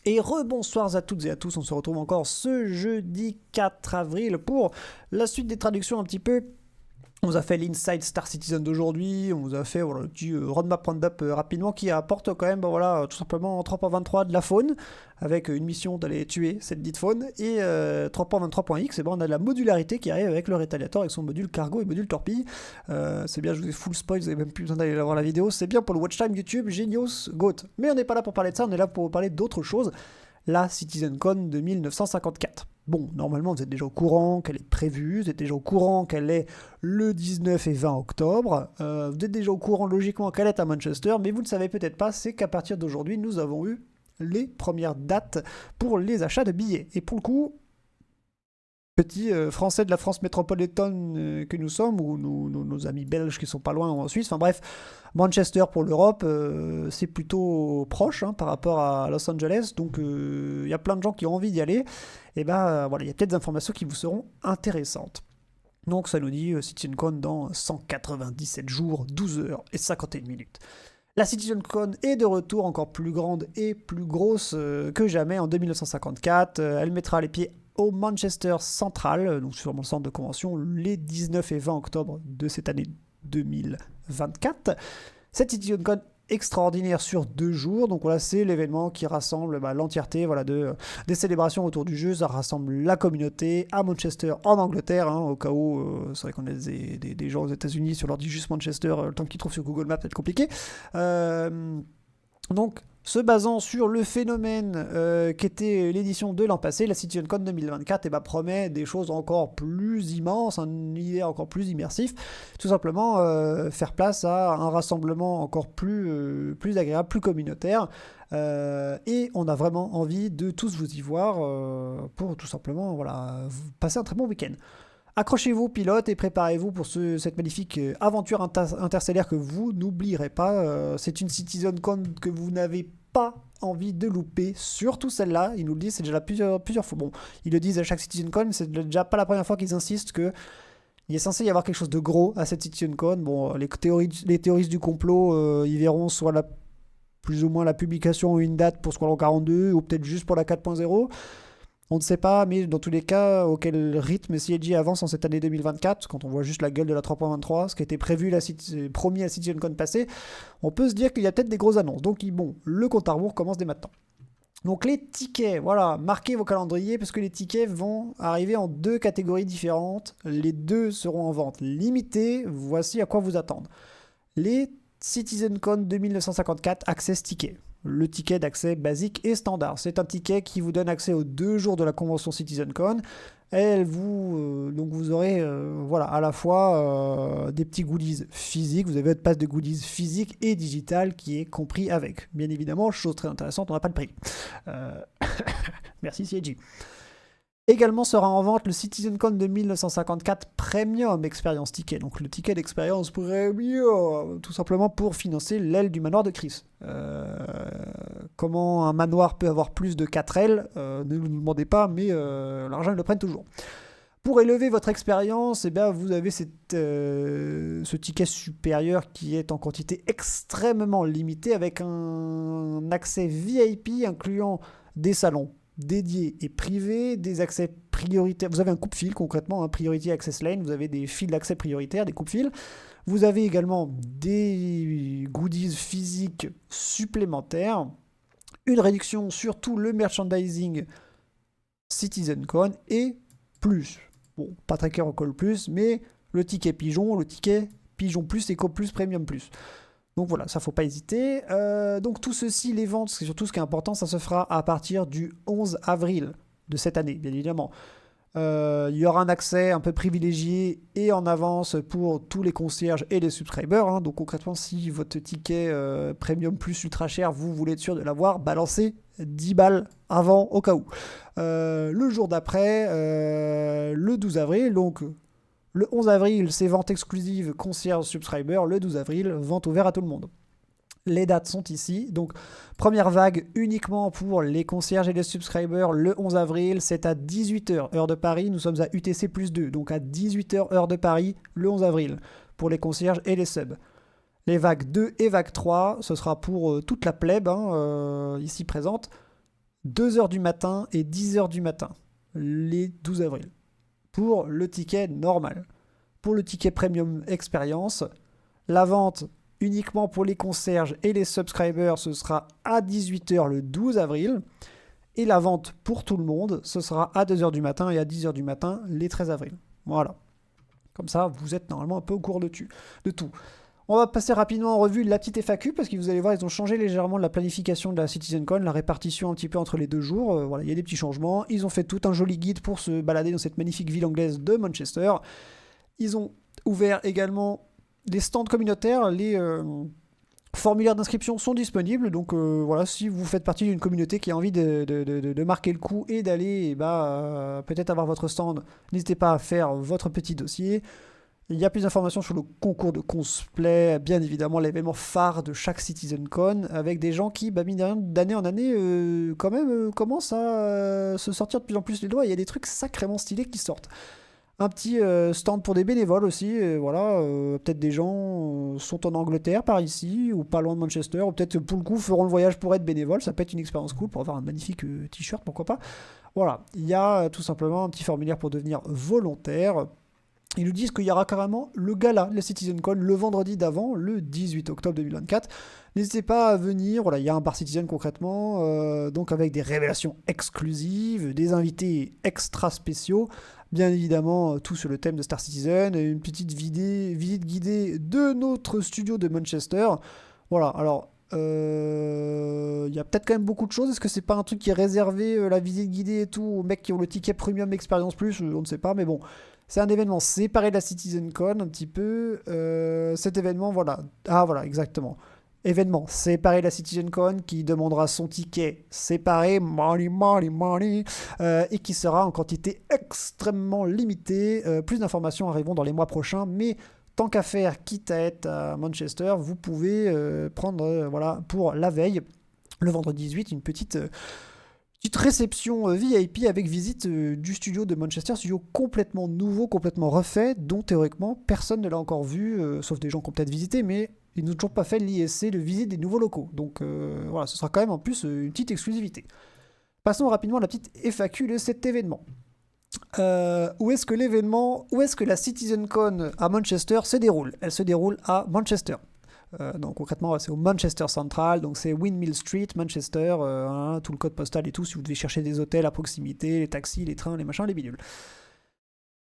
Et rebonsoirs à toutes et à tous, on se retrouve encore ce jeudi 4 avril pour la suite des traductions un petit peu. On vous a fait l'Inside Star Citizen d'aujourd'hui, on vous a fait voilà, le petit roadmap roundup rapidement qui apporte quand même voilà, tout simplement 3.23 de la faune, avec une mission d'aller tuer cette dite faune, et 3.23.x, et ben on a de la modularité qui arrive avec le Retaliator, avec son module cargo et module torpille. C'est bien, je vous ai full spoil, vous n'avez même plus besoin d'aller voir la vidéo, c'est bien pour le watch time YouTube, Genius Goat. Mais on n'est pas là pour parler de ça, on est là pour parler d'autre chose, la CitizenCon de 1954. Bon, normalement, vous êtes déjà au courant qu'elle est prévue, vous êtes déjà au courant qu'elle est le 19 et 20 octobre, vous êtes déjà au courant logiquement qu'elle est à Manchester, mais vous ne savez peut-être pas, c'est qu'à partir d'aujourd'hui, nous avons eu les premières dates pour les achats de billets. Et pour le coup, petits Français de la France métropolitaine que nous sommes, ou nos amis belges qui sont pas loin en Suisse, enfin bref, Manchester pour l'Europe, c'est plutôt proche par rapport à Los Angeles, donc il y a plein de gens qui ont envie d'y aller, et ben voilà, il y a peut-être des informations qui vous seront intéressantes. Donc ça nous dit CitizenCon dans 197 jours, 12 heures et 51 minutes. La CitizenCon est de retour encore plus grande et plus grosse que jamais en 1954. Elle mettra les pieds au Manchester Central, donc sur le centre de convention, les 19 et 20 octobre de cette année 2024. Cette CitizenCon extraordinaire sur 2 jours, donc voilà, c'est l'événement qui rassemble l'entièreté des célébrations autour du jeu. Ça rassemble la communauté à Manchester en Angleterre, au cas où c'est vrai qu'on a des gens aux États-Unis, sur leur dit juste Manchester, le temps qu'ils trouvent sur Google Maps peut être compliqué. Donc se basant sur le phénomène qu'était l'édition de l'an passé, la CitizenCon 2024 promet des choses encore plus immenses, un univers encore plus immersif, tout simplement faire place à un rassemblement encore plus agréable, plus communautaire, et on a vraiment envie de tous vous y voir pour tout simplement passer un très bon week-end. Accrochez-vous, pilote, et préparez-vous pour cette magnifique aventure interstellaire que vous n'oublierez pas. C'est une CitizenCon que vous n'avez pas envie de louper, surtout celle-là. Ils nous le disent, c'est déjà plusieurs fois. Bon, ils le disent à chaque CitizenCon, mais c'est déjà pas la première fois qu'ils insistent que il est censé y avoir quelque chose de gros à cette CitizenCon. Bon, les théoristes du complot, ils verront soit plus ou moins la publication ou une date pour Squadron 42, ou peut-être juste pour la 4.0. On ne sait pas, mais dans tous les cas, auquel rythme CIG avance en cette année 2024, quand on voit juste la gueule de la 3.23, ce qui était prévu, promis à CitizenCon passé, on peut se dire qu'il y a peut-être des grosses annonces. Donc bon, le compte à rebours commence dès maintenant. Donc les tickets, voilà, marquez vos calendriers, parce que les tickets vont arriver en 2 catégories différentes. Les 2 seront en vente limitée, voici à quoi vous attendre. Les CitizenCon 2954 Access Tickets. Le ticket d'accès basique et standard. C'est un ticket qui vous donne accès aux 2 jours de la convention CitizenCon. Donc vous aurez à la fois des petits goodies physiques, vous avez votre passe de goodies physique et digital qui est compris avec. Bien évidemment, chose très intéressante, on n'a pas le prix. Merci CIG. Également sera en vente le CitizenCon de 1954 Premium Experience Ticket, donc le ticket d'expérience premium, tout simplement pour financer l'aile du manoir de Chris. Comment un manoir peut avoir plus de 4 ailes, ne nous demandez pas, mais l'argent ils le prennent toujours. Pour élever votre expérience, vous avez ce ticket supérieur qui est en quantité extrêmement limitée, avec un accès VIP incluant des salons dédiés et privés, des accès prioritaires. Vous avez un coupe-fil concrètement, un Priority Access Lane, vous avez des fils d'accès prioritaires, des coupe-fils. Vous avez également des goodies physiques supplémentaires, une réduction sur tout le merchandising CitizenCon et plus. Bon, pas très clair encore le plus, mais le ticket Pigeon Plus, Eco Plus, Premium Plus. Donc voilà, ça faut pas hésiter. Donc tout ceci, les ventes, c'est surtout ce qui est important, ça se fera à partir du 11 avril de cette année, bien évidemment. Il y aura un accès un peu privilégié et en avance pour tous les concierges et les subscribers. Donc concrètement, si votre ticket Premium Plus ultra cher, vous voulez être sûr de l'avoir, balancez 10 balles avant au cas où. Le jour d'après, le 12 avril, donc... Le 11 avril, c'est vente exclusive concierge subscriber. Le 12 avril, vente ouverte à tout le monde. Les dates sont ici. Donc, première vague uniquement pour les concierges et les subscribers le 11 avril. C'est à 18h, heure de Paris. Nous sommes à UTC plus 2. Donc, à 18h, heure de Paris, le 11 avril. Pour les concierges et les subs. Les vagues 2 et vague 3, ce sera pour toute la plèbe ici présente. 2h du matin et 10h du matin, les 12 avril, pour le ticket normal. Pour le ticket Premium Experience, la vente uniquement pour les concierges et les subscribers, ce sera à 18h le 12 avril. Et la vente pour tout le monde, ce sera à 2h du matin et à 10h du matin les 13 avril. Voilà. Comme ça, vous êtes normalement un peu au cours de tout. On va passer rapidement en revue la petite FAQ, parce que vous allez voir, ils ont changé légèrement la planification de la CitizenCon, la répartition un petit peu entre les 2 jours. Voilà, il y a des petits changements. Ils ont fait tout un joli guide pour se balader dans cette magnifique ville anglaise de Manchester. Ils ont ouvert également les stands communautaires, les formulaires d'inscription sont disponibles, donc voilà, si vous faites partie d'une communauté qui a envie de marquer le coup et d'aller peut-être avoir votre stand, n'hésitez pas à faire votre petit dossier. Il y a plus d'informations sur le concours de cosplay, bien évidemment l'événement phare de chaque CitizenCon, avec des gens qui, mine de rien, d'année en année, quand même, commencent à se sortir de plus en plus les doigts. Il y a des trucs sacrément stylés qui sortent. Un petit stand pour des bénévoles aussi, voilà, peut-être des gens sont en Angleterre par ici, ou pas loin de Manchester, ou peut-être pour le coup feront le voyage pour être bénévoles, ça peut être une expérience cool pour avoir un magnifique t-shirt, pourquoi pas. Voilà, il y a tout simplement un petit formulaire pour devenir volontaire. Ils nous disent qu'il y aura carrément le gala de la CitizenCon le vendredi d'avant, le 18 octobre 2024. N'hésitez pas à venir, voilà, il y a un bar Citizen concrètement, donc avec des révélations exclusives, des invités extra spéciaux, bien évidemment tout sur le thème de Star Citizen, et une petite visite guidée de notre studio de Manchester. Voilà, alors il y a peut-être quand même beaucoup de choses. Est-ce que c'est pas un truc qui est réservé, la visite guidée et tout, aux mecs qui ont le ticket Premium Experience Plus, on ne sait pas, mais bon. C'est un événement séparé de la CitizenCon un petit peu. Cet événement, voilà. Ah voilà, exactement. Événement séparé de la CitizenCon qui demandera son ticket séparé, money, et qui sera en quantité extrêmement limitée. Plus d'informations arriveront dans les mois prochains, mais tant qu'à faire, quitte à être à Manchester, vous pouvez prendre, voilà, pour la veille, le vendredi 18, une petite réception VIP avec visite du studio de Manchester, studio complètement nouveau, complètement refait, dont théoriquement personne ne l'a encore vu, sauf des gens qui ont peut-être visité, mais ils n'ont toujours pas fait l'ISC de visite des nouveaux locaux. Donc voilà, ce sera quand même en plus une petite exclusivité. Passons rapidement à la petite FAQ de cet événement. Où est-ce que la CitizenCon à Manchester se déroule? Elle se déroule à Manchester. Donc concrètement, c'est au Manchester Central, donc c'est Windmill Street, Manchester, tout le code postal et tout, si vous devez chercher des hôtels à proximité, les taxis, les trains, les machins, les bidules.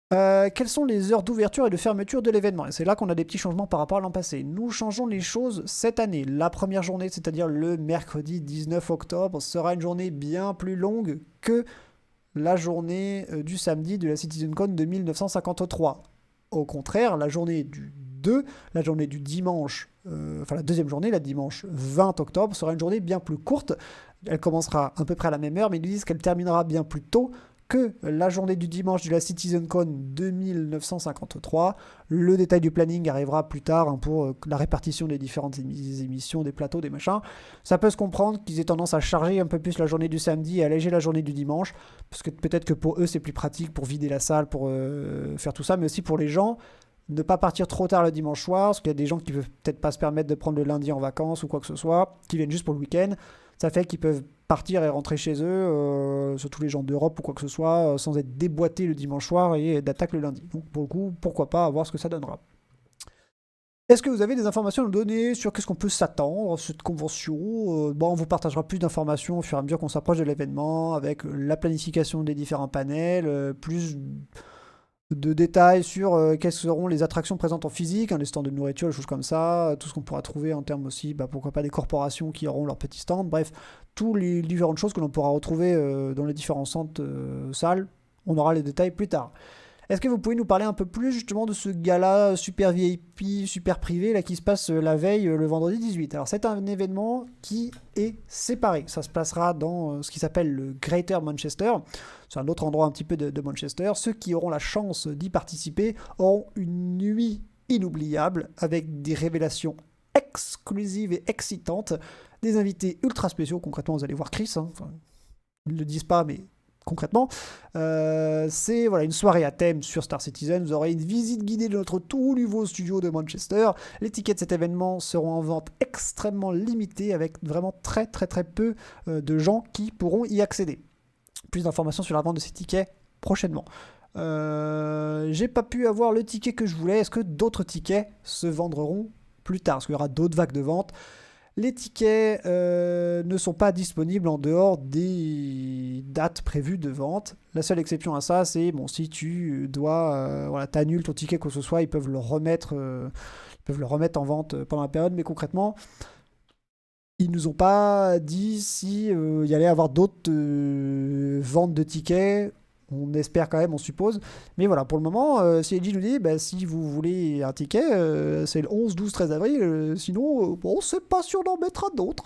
Quelles sont les heures d'ouverture et de fermeture de l'événement? Et c'est là qu'on a des petits changements par rapport à l'an passé. Nous changeons les choses cette année. La première journée, c'est-à-dire le mercredi 19 octobre, sera une journée bien plus longue que la journée du samedi de la CitizenCon de 1953. Au contraire, la journée du dimanche, la deuxième journée, la dimanche 20 octobre, sera une journée bien plus courte. Elle commencera à peu près à la même heure, mais ils nous disent qu'elle terminera bien plus tôt que la journée du dimanche de la CitizenCon de 1953. Le détail du planning arrivera plus tard pour la répartition des différentes émissions, des plateaux, des machins. Ça peut se comprendre qu'ils aient tendance à charger un peu plus la journée du samedi et alléger la journée du dimanche, parce que peut-être que pour eux c'est plus pratique pour vider la salle, pour faire tout ça, mais aussi pour les gens, ne pas partir trop tard le dimanche soir, parce qu'il y a des gens qui ne peuvent peut-être pas se permettre de prendre le lundi en vacances ou quoi que ce soit, qui viennent juste pour le week-end. Ça fait qu'ils peuvent partir et rentrer chez eux, surtout les gens d'Europe ou quoi que ce soit, sans être déboîtés le dimanche soir et d'attaque le lundi. Donc pour le coup, pourquoi pas, à voir ce que ça donnera. Est-ce que vous avez des informations à nous donner sur qu'est-ce qu'on peut s'attendre à cette convention? On vous partagera plus d'informations au fur et à mesure qu'on s'approche de l'événement, avec la planification des différents panels, plus de détails sur quelles seront les attractions présentes en physique, les stands de nourriture, des choses comme ça, tout ce qu'on pourra trouver en termes aussi, pourquoi pas des corporations qui auront leurs petits stands, bref, toutes les différentes choses que l'on pourra retrouver dans les différents centres salles, on aura les détails plus tard. Est-ce que vous pouvez nous parler un peu plus justement de ce gala super VIP, super privé là, qui se passe la veille, le vendredi 18? Alors c'est un événement qui est séparé. Ça se passera dans ce qui s'appelle le Greater Manchester. C'est un autre endroit un petit peu de Manchester. Ceux qui auront la chance d'y participer auront une nuit inoubliable avec des révélations exclusives et excitantes, des invités ultra spéciaux. Concrètement, vous allez voir Chris. Ils ne le disent pas, mais concrètement, c'est voilà, une soirée à thème sur Star Citizen. Vous aurez une visite guidée de notre tout nouveau studio de Manchester. Les tickets de cet événement seront en vente extrêmement limitée, avec vraiment très peu de gens qui pourront y accéder. Plus d'informations sur la vente de ces tickets prochainement. J'ai pas pu avoir le ticket que je voulais. Est-ce que d'autres tickets se vendront plus tard? Est-ce qu'il y aura d'autres vagues de vente? Les tickets ne sont pas disponibles en dehors des dates prévues de vente. La seule exception à ça, c'est bon, si tu dois, voilà, t'annules ton ticket, quoi que ce soit, ils peuvent le remettre en vente pendant la période. Mais concrètement, ils nous ont pas dit si il y allait avoir d'autres ventes de tickets. On espère quand même, on suppose. Mais voilà, pour le moment, CIG nous dit, si vous voulez un ticket, c'est le 11, 12, 13 avril. Sinon, bon, c'est pas sûr d'en mettre d'autres.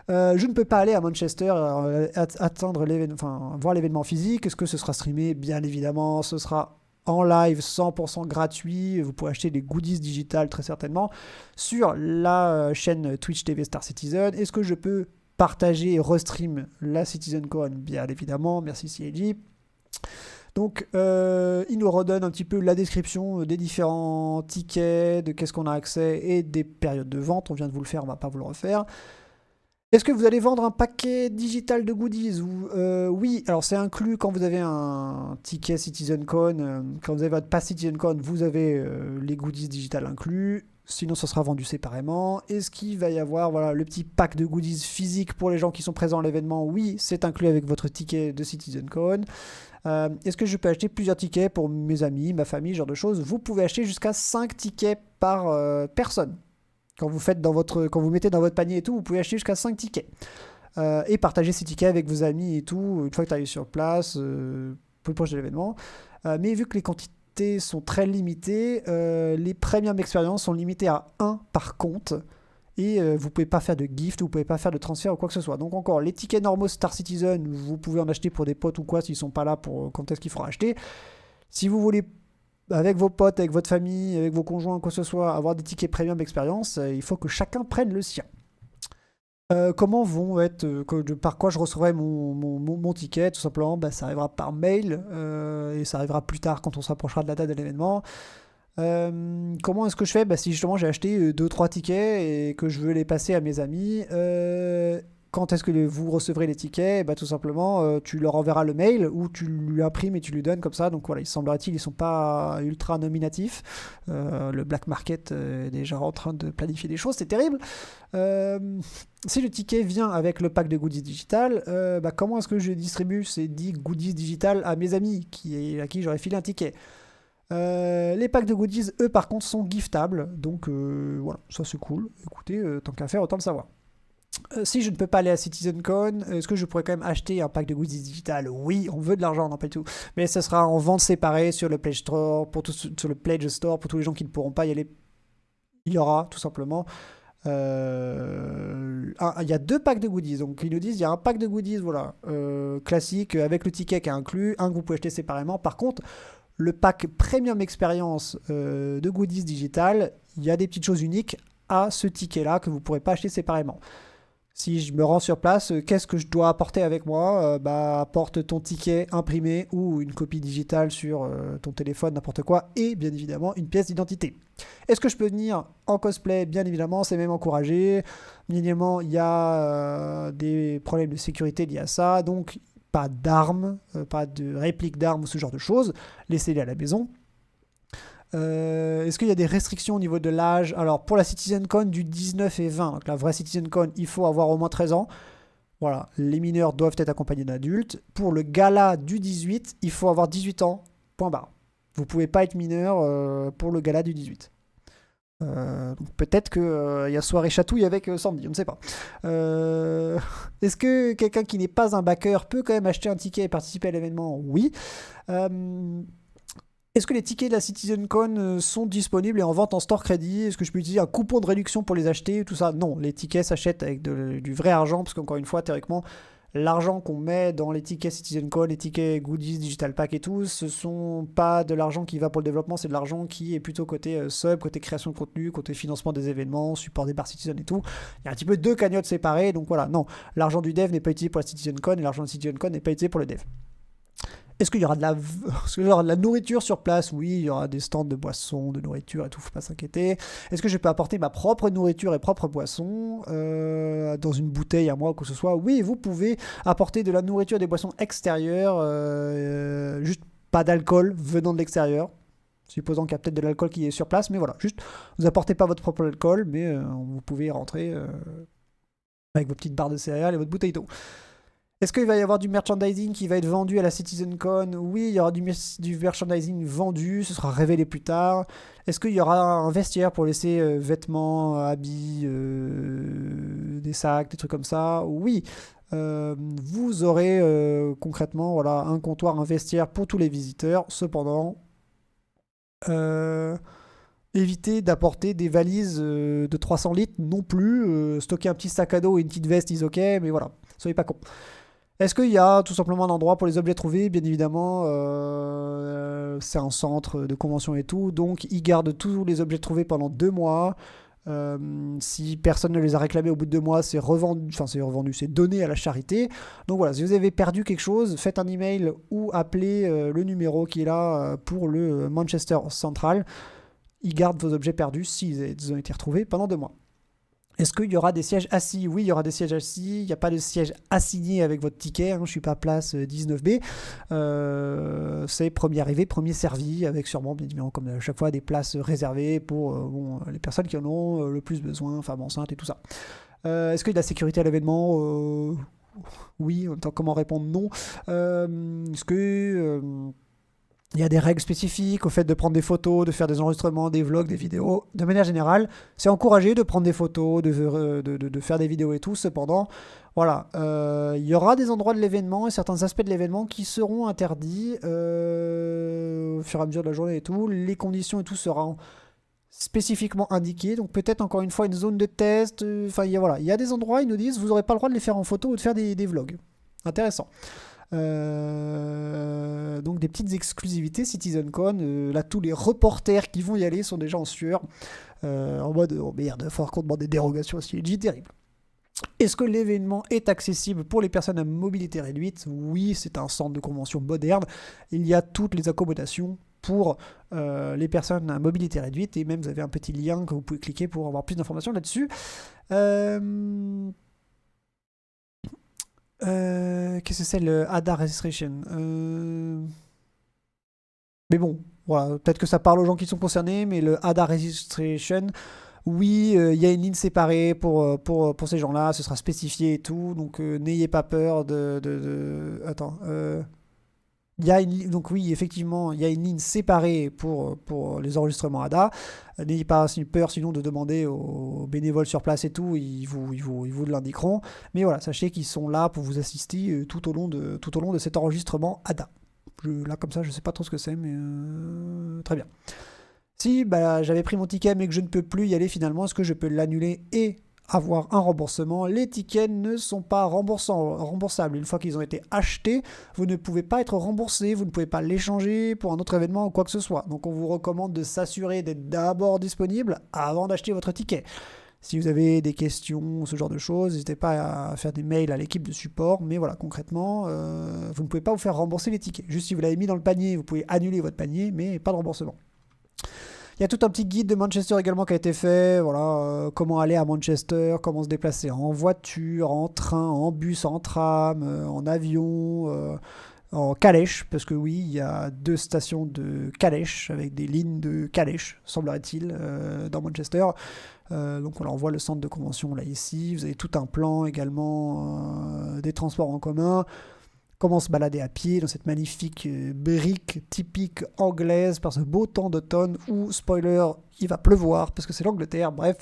Je ne peux pas aller à Manchester voir l'événement physique. Est-ce que ce sera streamé? Bien évidemment, ce sera en live 100% gratuit. Vous pourrez acheter des goodies digitales très certainement sur la chaîne Twitch TV Star Citizen. Est-ce que je peux partager et restream la CitizenCon? Bien évidemment, merci CIG. Donc, il nous redonne un petit peu la description des différents tickets, de qu'est-ce qu'on a accès et des périodes de vente. On vient de vous le faire, on va pas vous le refaire. Est-ce que vous allez vendre un paquet digital de goodies? Oui, alors c'est inclus quand vous avez un ticket CitizenCon. Quand vous avez votre pass CitizenCon, vous avez les goodies digital inclus. Sinon, ça sera vendu séparément. Est-ce qu'il va y avoir le petit pack de goodies physiques pour les gens qui sont présents à l'événement? Oui, c'est inclus avec votre ticket de CitizenCon. Est-ce que je peux acheter plusieurs tickets pour mes amis, ma famille, ce genre de choses? Vous pouvez acheter jusqu'à 5 tickets par personne. Quand vous mettez dans votre panier et tout, vous pouvez acheter jusqu'à 5 tickets. Et partager ces tickets avec vos amis et tout, une fois que tu arrives sur place, plus proche de l'événement. Mais vu que les quantités sont très limitées, les premium expériences sont limitées à 1 par compte. Et vous pouvez pas faire de gift, vous pouvez pas faire de transfert ou quoi que ce soit. Donc encore, les tickets normaux Star Citizen, vous pouvez en acheter pour des potes ou quoi, s'ils sont pas là pour quand est-ce qu'il faudra acheter. Si vous voulez, avec vos potes, avec votre famille, avec vos conjoints, quoi que ce soit, avoir des tickets premium expérience, il faut que chacun prenne le sien. Comment vont être, par quoi je recevrai mon ticket? Tout simplement, ça arrivera par mail et ça arrivera plus tard quand on s'approchera de la date de l'événement. Comment est-ce que je fais? Si justement j'ai acheté 2-3 tickets et que je veux les passer à mes amis, quand est-ce que vous recevrez les tickets? Tout simplement, tu leur enverras le mail ou tu lui imprimes et tu lui donnes comme ça. Donc voilà, il semblerait-il, ils sont pas ultra nominatifs. Le black market est déjà en train de planifier des choses, c'est terrible. Si le ticket vient avec le pack de goodies digital, comment est-ce que je distribue ces 10 goodies digital à mes amis à qui j'aurais filé un ticket? Les packs de goodies, eux, par contre, sont giftables. Donc, voilà, ça c'est cool. Écoutez, tant qu'à faire, autant le savoir. Si je ne peux pas aller à CitizenCon, est-ce que je pourrais quand même acheter un pack de goodies digital? Oui, on veut de l'argent, non pas du tout. Mais ça sera en vente séparée sur le Pledge Store, sur le Pledge Store, pour tous les gens qui ne pourront pas y aller. Il y aura, tout simplement. Il y a 2 packs de goodies. Donc, ils nous disent il y a un pack de goodies, voilà, classique, avec le ticket qui est inclus. Un que vous pouvez acheter séparément. Par contre, le pack Premium Experience de goodies digital, il y a des petites choses uniques à ce ticket-là que vous ne pourrez pas acheter séparément. Si je me rends sur place, qu'est-ce que je dois apporter avec moi? Apporte ton ticket imprimé ou une copie digitale sur ton téléphone, n'importe quoi, et bien évidemment une pièce d'identité. Est-ce que je peux venir en cosplay? Bien évidemment, c'est même encouragé. Minimum, il y a des problèmes de sécurité liés à ça, donc pas d'armes, pas de répliques d'armes ou ce genre de choses. Laissez-les à la maison. Est-ce qu'il y a des restrictions au niveau de l'âge? Alors, pour la CitizenCon du 19 et 20, donc la vraie CitizenCon, il faut avoir au moins 13 ans. Voilà, les mineurs doivent être accompagnés d'adultes. Pour le gala du 18, il faut avoir 18 ans, point barre. Vous ne pouvez pas être mineur pour le gala du 18. Donc peut-être qu'il y a soirée chatouille avec Sandy, on ne sait pas. Est-ce que quelqu'un qui n'est pas un backer peut quand même acheter un ticket et participer à l'événement? Oui. Est-ce que les tickets de la CitizenCon sont disponibles et en vente en store crédit? Est-ce que je peux utiliser un coupon de réduction pour les acheter? Tout ça, non. Les tickets s'achètent avec du vrai argent, parce qu'encore une fois, théoriquement, l'argent qu'on met dans les tickets CitizenCon, les tickets Goodies, Digital Pack et tout, ce sont pas de l'argent qui va pour le développement, c'est de l'argent qui est plutôt côté sub, côté création de contenu, côté financement des événements, support des bars Citizen et tout. Il y a un petit peu 2 cagnottes séparées, donc voilà, non. L'argent du dev n'est pas utilisé pour la CitizenCon et l'argent de CitizenCon n'est pas utilisé pour le dev. Est-ce qu'il y aura est-ce qu'il y aura de la nourriture sur place? Oui, il y aura des stands de boissons, de nourriture et tout, faut pas s'inquiéter. Est-ce que je peux apporter ma propre nourriture et propre boisson dans une bouteille à moi ou que ce soit? Oui, vous pouvez apporter de la nourriture et des boissons extérieures, juste pas d'alcool venant de l'extérieur. Supposant qu'il y a peut-être de l'alcool qui est sur place, mais voilà, juste vous apportez pas votre propre alcool, mais vous pouvez y rentrer avec vos petites barres de céréales et votre bouteille d'eau. Est-ce qu'il va y avoir du merchandising qui va être vendu à la CitizenCon? Oui, il y aura du merchandising vendu, ce sera révélé plus tard. Est-ce qu'il y aura un vestiaire pour laisser vêtements, habits, des sacs, des trucs comme ça? Oui. Vous aurez concrètement voilà, un comptoir, un vestiaire pour tous les visiteurs. Cependant, évitez d'apporter des valises de 300 litres non plus. Stocker un petit sac à dos et une petite veste, ils ok, mais voilà, soyez pas cons. Est-ce qu'il y a tout simplement un endroit pour les objets trouvés? Bien évidemment, c'est un centre de convention et tout, donc ils gardent tous les objets trouvés pendant 2 mois. Si personne ne les a réclamés au bout de 2 mois, c'est revendu, c'est donné à la charité. Donc voilà, si vous avez perdu quelque chose, faites un email ou appelez le numéro qui est là pour le Manchester Central. Ils gardent vos objets perdus s'ils ont été retrouvés pendant 2 mois. Est-ce qu'il y aura des sièges assis? Oui, il y aura des sièges assis. Il n'y a pas de siège assigné avec votre ticket. Je ne suis pas place 19B. C'est premier arrivé, premier servi, avec sûrement, bien évidemment, comme à chaque fois, des places réservées pour les personnes qui en ont le plus besoin, femmes enceintes et tout ça. Est-ce qu'il y a de la sécurité à l'événement? Oui, en même temps, comment répondre non? Est-ce que... il y a des règles spécifiques au fait de prendre des photos, de faire des enregistrements, des vlogs, des vidéos. De manière générale, c'est encouragé de prendre des photos, de faire des vidéos et tout. Cependant, voilà, il y aura des endroits de l'événement et certains aspects de l'événement qui seront interdits au fur et à mesure de la journée et tout. Les conditions et tout seront spécifiquement indiquées. Donc peut-être encore une fois une zone de test. Enfin, voilà, il y a des endroits, ils nous disent, vous n'aurez pas le droit de les faire en photo ou de faire des vlogs. Intéressant. Donc des petites exclusivités CitizenCon. Là, tous les reporters qui vont y aller sont déjà en sueur, en mode oh merde, il va falloir qu'on demande des dérogations aussi. Terrible. Est-ce que l'événement est accessible pour les personnes à mobilité réduite? Oui, c'est un centre de convention moderne. Il y a toutes les accommodations pour les personnes à mobilité réduite, et même vous avez un petit lien que vous pouvez cliquer pour avoir plus d'informations là-dessus. Qu'est-ce que c'est le ADA Registration? Mais bon, voilà, peut-être que ça parle aux gens qui sont concernés, mais le ADA Registration, oui, il y a une ligne séparée pour ces gens-là, ce sera spécifié et tout, donc n'ayez pas peur Attends, donc oui, effectivement, il y a une ligne séparée pour les enregistrements ADA. N'ayez pas peur sinon de demander aux bénévoles sur place et tout, ils vous l'indiqueront. Mais voilà, sachez qu'ils sont là pour vous assister tout au long de cet enregistrement ADA. Là comme ça, je sais pas trop ce que c'est, mais très bien. Si j'avais pris mon ticket mais que je ne peux plus y aller finalement, est-ce que je peux l'annuler et avoir un remboursement? Les tickets ne sont pas remboursables. Une fois qu'ils ont été achetés, vous ne pouvez pas être remboursé, vous ne pouvez pas l'échanger pour un autre événement ou quoi que ce soit. Donc on vous recommande de s'assurer d'être d'abord disponible avant d'acheter votre ticket. Si vous avez des questions, ce genre de choses, n'hésitez pas à faire des mails à l'équipe de support. Mais voilà, concrètement, vous ne pouvez pas vous faire rembourser les tickets. Juste si vous l'avez mis dans le panier, vous pouvez annuler votre panier, mais pas de remboursement. Il y a tout un petit guide de Manchester également qui a été fait. Voilà, comment aller à Manchester, comment se déplacer en voiture, en train, en bus, en tram, en avion, en calèche. Parce que oui, il y a 2 stations de calèche avec des lignes de calèche, semblerait-il, dans Manchester. Donc voilà, on voit le centre de convention là ici. Vous avez tout un plan également des transports en commun. Comment se balader à pied dans cette magnifique brique typique anglaise par ce beau temps d'automne où, spoiler, il va pleuvoir parce que c'est l'Angleterre. Bref,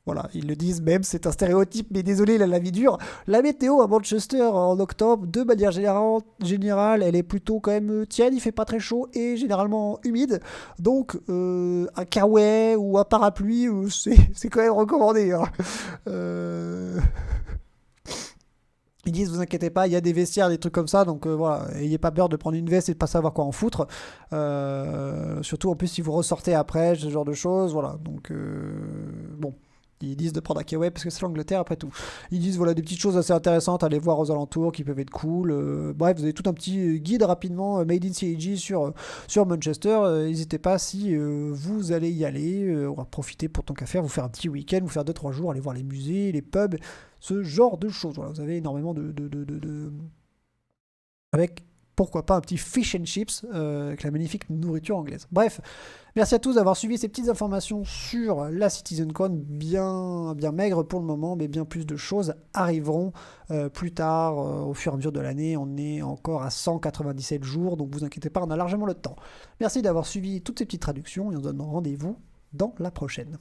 voilà, ils le disent même, c'est un stéréotype, mais désolé, la vie dure. La météo à Manchester en octobre, de manière générale, elle est plutôt quand même tiède, il fait pas très chaud et généralement humide. Donc, un kawaii ou un parapluie, c'est quand même recommandé. Hein. Ils disent, vous inquiétez pas, il y a des vestiaires, des trucs comme ça, donc voilà, n'ayez pas peur de prendre une veste et de pas savoir quoi en foutre. Surtout en plus si vous ressortez après, ce genre de choses, voilà. Donc bon, Ils disent de prendre Akaway parce que c'est l'Angleterre après tout. Ils disent voilà des petites choses assez intéressantes à aller voir aux alentours qui peuvent être cool. Bref, vous avez tout un petit guide rapidement Made in CAG sur Manchester. N'hésitez pas si vous allez y aller, on va profiter pour tant qu'à faire, vous faire un petit week-end, vous faire 2-3 jours, aller voir les musées, les pubs, ce genre de choses. Voilà, vous avez énormément avec pourquoi pas un petit fish and chips avec la magnifique nourriture anglaise. Bref, merci à tous d'avoir suivi ces petites informations sur la CitizenCon, bien maigre pour le moment, mais bien plus de choses arriveront plus tard, au fur et à mesure de l'année. On est encore à 197 jours, donc vous inquiétez pas, on a largement le temps. Merci d'avoir suivi toutes ces petites traductions et on se donne rendez-vous dans la prochaine.